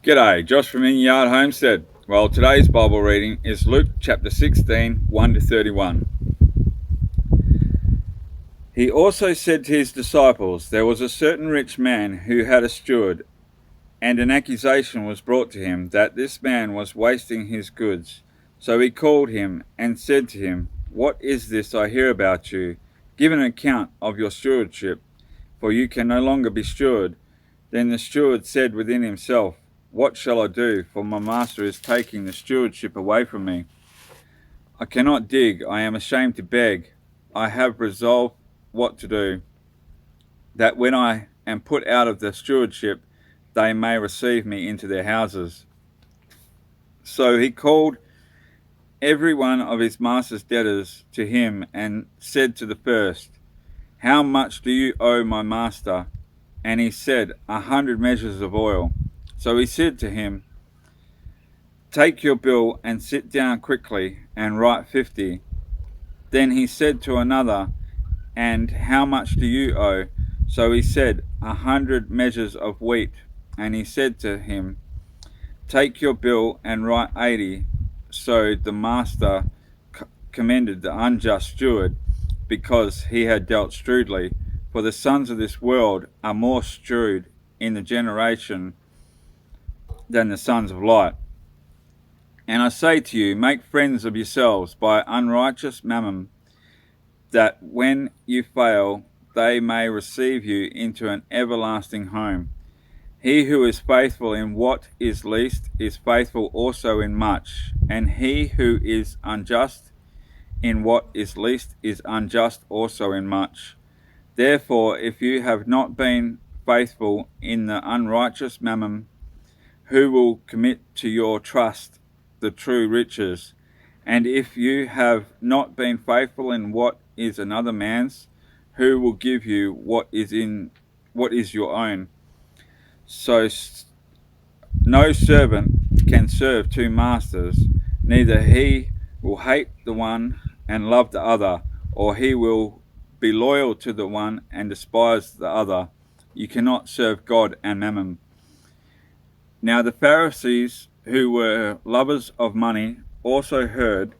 G'day, Josh from In Yard Homestead. Well, today's Bible reading is Luke chapter 16, 1 to 31. He also said to his disciples, there was a certain rich man who had a steward, and an accusation was brought to him that this man was wasting his goods. So he called him and said to him, what is this I hear about you? Give an account of your stewardship, for you can no longer be steward. Then the steward said within himself, what shall I do? For my master is taking the stewardship away from me. I cannot dig, I am ashamed to beg. I have resolved what to do, that when I am put out of the stewardship, they may receive me into their houses. So he called every one of his master's debtors to him and said to the first, how much do you owe my master? And he said, 100 measures of oil. So he said to him, take your bill and sit down quickly and write 50. Then he said to another, and how much do you owe? So he said, 100 measures of wheat. And he said to him, take your bill and write 80. So the master commended the unjust steward, because he had dealt shrewdly. For the sons of this world are more shrewd in the generation than the sons of light. And I say to you, make friends of yourselves by unrighteous mammon, that when you fail, they may receive you into an everlasting home. He who is faithful in what is least is faithful also in much, and he who is unjust in what is least is unjust also in much. Therefore, if you have not been faithful in the unrighteous mammon, who will commit to your trust the true riches? And if you have not been faithful in what is another man's, who will give you what is your own? So no servant can serve two masters, neither he will hate the one and love the other, or he will be loyal to the one and despise the other. You cannot serve God and mammon. Now the Pharisees, who were lovers of money, also heard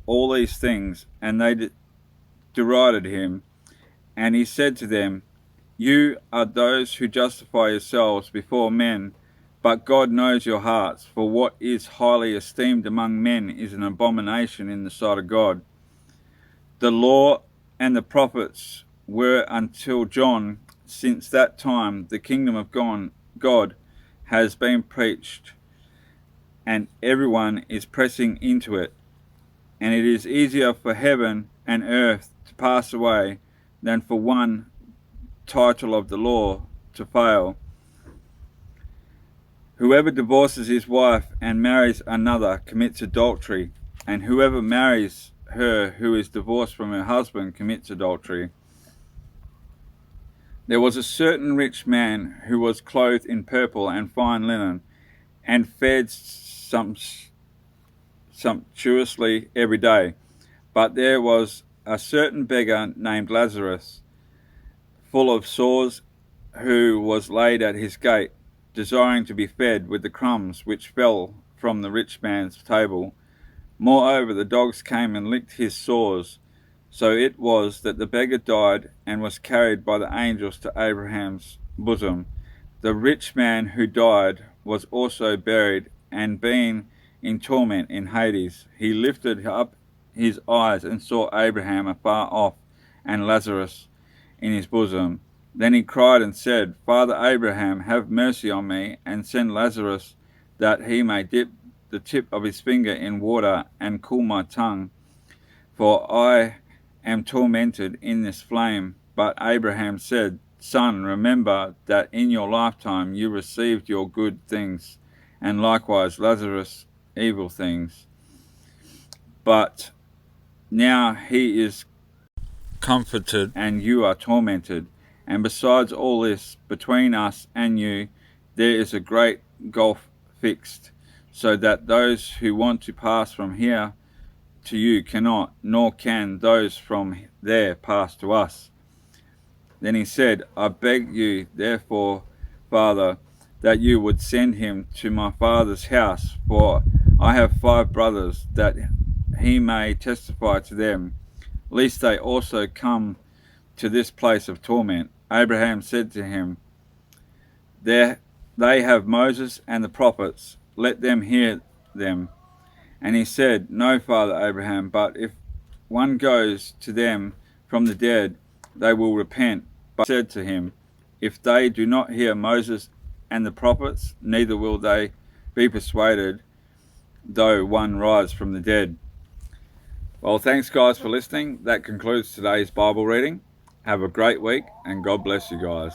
all these things, and they derided him. And he said to them, you are those who justify yourselves before men, but God knows your hearts, for what is highly esteemed among men is an abomination in the sight of God. The law and the prophets were until John. Since that time the kingdom of God has been preached, and everyone is pressing into it. And it is easier for heaven and earth to pass away than for one title of the law to fail. Whoever divorces his wife and marries another commits adultery, and whoever marries her who is divorced from her husband commits adultery. There was a certain rich man who was clothed in purple and fine linen, and fed sumptuously every day. But there was a certain beggar named Lazarus, full of sores, who was laid at his gate, desiring to be fed with the crumbs which fell from the rich man's table. Moreover, the dogs came and licked his sores. So it was that the beggar died and was carried by the angels to Abraham's bosom. The rich man who died was also buried, and being in torment in Hades, he lifted up his eyes and saw Abraham afar off and Lazarus in his bosom. Then he cried and said, Father Abraham, have mercy on me, and send Lazarus, that he may dip the tip of his finger in water and cool my tongue, for I am tormented in this flame. But Abraham said, Son, remember that in your lifetime you received your good things, and likewise Lazarus evil things. But now he is comforted, and you are tormented. And besides all this, between us and you there is a great gulf fixed, so that those who want to pass from here to you cannot, nor can those from there pass to us. Then he said, I beg you, therefore, Father, that you would send him to my father's house, for I have 5 brothers, that he may testify to them, lest they also come to this place of torment. Abraham said to him, They have Moses and the prophets, let them hear them. And he said, No, Father Abraham, but if one goes to them from the dead, they will repent. But he said to him, If they do not hear Moses and the prophets, neither will they be persuaded, though one rise from the dead. Well, thanks guys for listening. That concludes today's Bible reading. Have a great week, and God bless you guys.